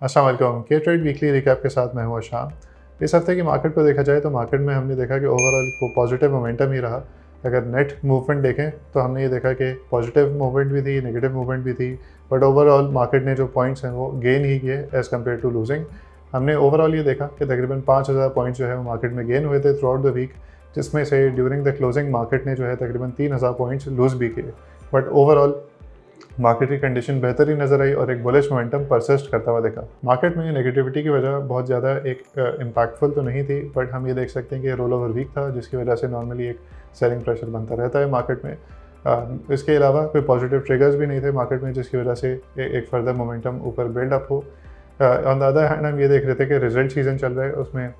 अस्सलाम वालेकुम। के ट्रेड वीकली रिकैप के साथ मैं हूँ शाम। इस हफ्ते की मार्केट को देखा जाए तो मार्केट में हमने देखा कि ओवरऑल पॉजिटिव मोमेंटम ही रहा। अगर नेट मूवमेंट देखें तो हमने ये देखा कि पॉजिटिव मूवमेंट भी थी, नेगेटिव मूवमेंट भी थी, बट ओवरऑल मार्केट ने जो पॉइंट्स हैं वो गेन ही किए एज़ कम्पेयर टू लूजिंग। हमने ओवरऑल ये देखा कि तकरीबन 5000 पॉइंट्स जो है वो मार्केट में गेन हुए थे थ्रू आउट द वीक, जिसमें से ड्यूरिंग द क्लोजिंग मार्केट ने जो है तकरीबन 3000 पॉइंट्स लूज़ भी किए। बट ओवरऑल मार्केट की कंडीशन बेहतर ही नजर आई और एक बुलिश मोमेंटम परसिस्ट करता हुआ देखा। मार्केट में नेगेटिविटी की वजह बहुत ज़्यादा एक इम्पैक्टफुल तो नहीं थी, बट हम ये देख सकते हैं कि रोल ओवर वीक था, जिसकी वजह से नॉर्मली एक सेलिंग प्रेशर बनता रहता है मार्केट में। इसके अलावा कोई पॉजिटिव ट्रिगर्स भी नहीं थे मार्केट में, जिसकी वजह से एक फर्दर मोमेंटम ऊपर बिल्डअप हो। ऑन द अदर हैंड हम ये देख रहे थे कि रिजल्ट सीजन चल रहा है, उसमें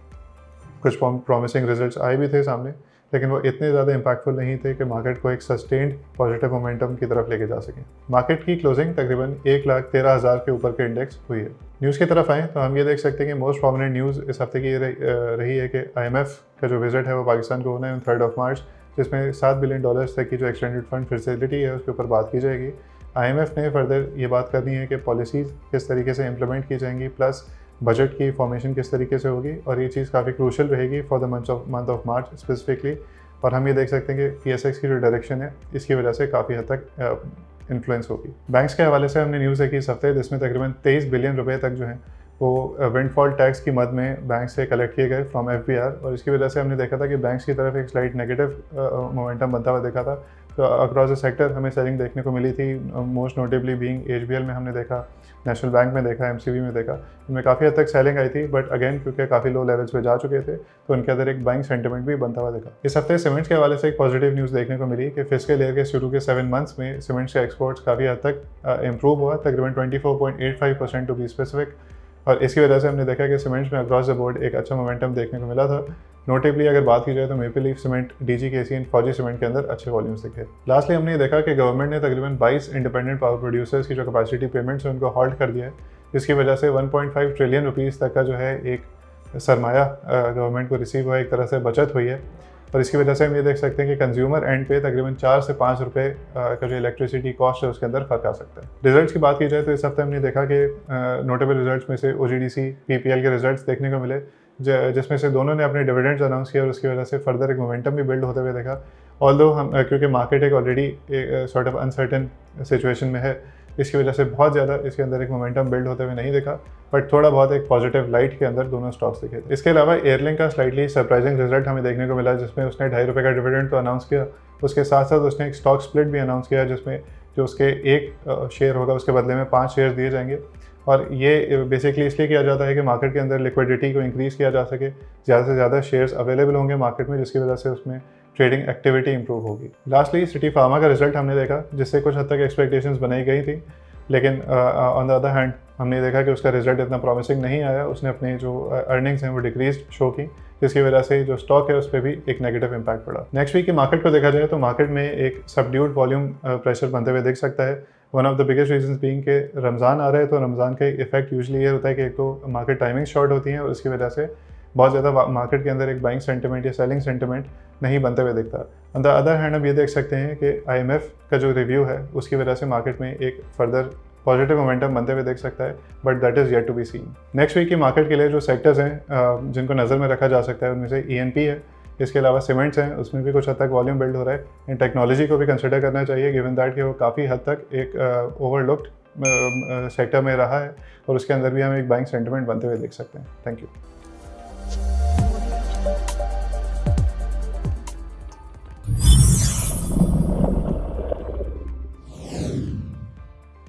कुछ प्रॉमिसिंग रिजल्ट्स आए भी थे सामने, लेकिन वो इतने ज़्यादा इम्पैक्टफुल नहीं थे कि मार्केट को एक सस्टेन्ड पॉजिटिव मोमेंटम की तरफ लेके जा सकें। मार्केट की क्लोजिंग तकरीबन 1,13,000 के ऊपर के इंडेक्स हुई है। न्यूज़ की तरफ आएँ तो हम ये देख सकते हैं कि मोस्ट प्रोमिनेंट न्यूज़ इस हफ्ते की ये रही है कि IMF का जो विजिट है वो पाकिस्तान को होना है 3 मार्च, जिसमें $7 बिलियन तक की जो एक्सटेंडेड फंड फैसिलिटी है उसके ऊपर बात की जाएगी। IMF ने फर्दर ये बात करनी है कि पॉलिसीज़ किस तरीके से इम्प्लीमेंट की जाएंगी, प्लस बजट की फॉर्मेशन किस तरीके से होगी, और ये चीज़ काफ़ी क्रूशल रहेगी for the month of March specifically. और हम ये देख सकते हैं कि PSX की जो डायरेक्शन है इसकी वजह से काफ़ी हद तक इन्फ्लुएंस होगी। बैंक्स के हवाले से हमने न्यूज़ देखी इस हफ्ते, जिसमें तकरीबन 23 बिलियन रुपए तक जो है वो विंडफॉल टैक्स की मद में बैंक से कलेक्ट किए गए फ्रॉम FBR, और इसकी वजह से हमने देखा था कि बैंक्स की तरफ एक स्लाइट नेगेटिव मोमेंटम बनता हुआ देखा था। तो अक्रॉस द सेक्टर हमें सेलिंग देखने को मिली थी, मोस्ट नोटेबली बीइंग HBL में हमने देखा, नेशनल बैंक में देखा, MCB में देखा। इनमें काफ़ी हद तक सेलिंग आई थी, बट अगेन क्योंकि काफ़ी लो लेवल्स पे जा चुके थे तो उनके अंदर एक बाइंग सेंटिमेंट भी बनता हुआ देखा। इस हफ्ते सीमेंट्स के हवाले से एक पॉजिटिव न्यूज़ देखने को मिली कि फिस्कल ईयर के शुरू के 7 मंथ्स में सीमेंट्स के एक्सपोर्ट्स काफ़ी हद तक इम्प्रूव हुआ, तकरीबन 24.85% टू बी स्पेसिफिक। और इसकी वजह से हमने देखा कि सीमेंट्स में अक्रॉस द बोर्ड एक अच्छा मोमेंटम देखने को मिला था। नोटेबली अगर बात की जाए तो maple leaf cement, DG KC, फौजी सीमेंट के अंदर अच्छे वॉल्यूम्स दिखे। लास्टली हमने ये देखा कि गवर्नमेंट ने तकरीबन 22 इंडिपेंडेंट पावर प्रोड्यूसर्स की जो कैपेसिटी पेमेंट्स है उनको हॉल्ट कर दिया है, जिसकी वजह से 1.5 ट्रिलियन रुपीज़ तक का जो है एक सरमाया गवर्नमेंट को रिसीव हुआ, एक तरह से बचत हुई है। और इसकी वजह से हम ये देख सकते हैं कि कंज्यूमर एंड पे तकरीबन 4 से 5 रुपये का जो इलेक्ट्रिसिटी कॉस्ट है उसके अंदर फ़र्क आ सकता है। रिजल्ट्स की बात की जाए तो इस हफ्ते हमने देखा कि नोटेबल रिजल्ट्स में से OGDC PPL के रिजल्ट्स देखने को मिले, जिसमें से दोनों ने अपने डिविडेंड्स अनाउंस किया, और उसकी वजह से फर्दर एक मोमेंटम भी बिल्ड होते हुए देखा। ऑल्दो हम क्योंकि मार्केट एक already sort of uncertain situation में है, इसकी वजह से बहुत ज़्यादा इसके अंदर एक मोमेंटम बिल्ड होते हुए नहीं देखा, बट थोड़ा बहुत एक पॉजिटिव लाइट के अंदर दोनों स्टॉक्स दिखे थे। इसके अलावा एयरलिंक का स्लाइटली सरप्राइजिंग रिजल्ट हमें देखने को मिला, जिसमें उसने ₹2.5 का डिविडेंड तो अनाउंस किया, उसके साथ साथ उसने एक स्टॉक स्प्लिट भी अनाउंस किया, जिसमें जो उसके एक शेयर होगा उसके बदले में 5 शेयर दिए जाएंगे। और ये बेसिकली इसलिए किया जाता है कि मार्केट के अंदर लिक्विडिटी को इंक्रीज़ किया जा सके, ज़्यादा से ज़्यादा शेयर्स अवेलेबल होंगे मार्केट में, जिसकी वजह से उसमें ट्रेडिंग एक्टिविटी इंप्रूव होगी। लास्टली सिटी फार्मा का रिजल्ट हमने देखा, जिससे कुछ हद तक एक्सपेक्टेशंस बनाई गई थी, लेकिन ऑन द अदर हैंड हमने देखा कि उसका रिजल्ट इतना प्रॉमिसिंग नहीं आया। उसने अपने जो अर्निंग्स हैं वो डिक्रीज शो की, जिसकी वजह से जो स्टॉक है उस पर भी एक नेगेटिव इंपैक्ट पड़ा। नेक्स्ट वीक की मार्केट को देखा जाए तो मार्केट में एक सबड्यूड वॉल्यूम प्रेशर बनते हुए दिख सकता है। One of the biggest reasons being कि रमज़ान आ रहा है, तो रमज़ान का इफेक्ट यूजुअली ये होता है कि एक तो मार्केट टाइमिंग शॉर्ट होती है, और इसकी वजह से बहुत ज़्यादा मार्केट के अंदर एक बाइंग सेंटिमेंट या सेलिंग सेंटिमेंट नहीं बनते हुए दिखता। ऑन द अदर हैंड हम ये देख सकते हैं कि IMF का जो रिव्यू है उसकी वजह से मार्केट में एक फर्दर पॉजिटिव मोमेंटम बनते हुए देख सकता है, but that is yet to be seen. Next week की मार्केट के लिए जो सेक्टर्स हैं जिनको नज़र में रखा जा सकता है उनमें से ENP है, इसके अलावा सीमेंट्स हैं, उसमें भी कुछ हद तक वॉल्यूम बिल्ड हो रहा है। इन टेक्नोलॉजी को भी कंसिडर करना चाहिए, गिवन दैट कि वो काफ़ी हद तक एक ओवरलुक्ड सेक्टर में रहा है, और उसके अंदर भी हम एक बाइंग सेंटिमेंट बनते हुए देख सकते हैं। Thank you.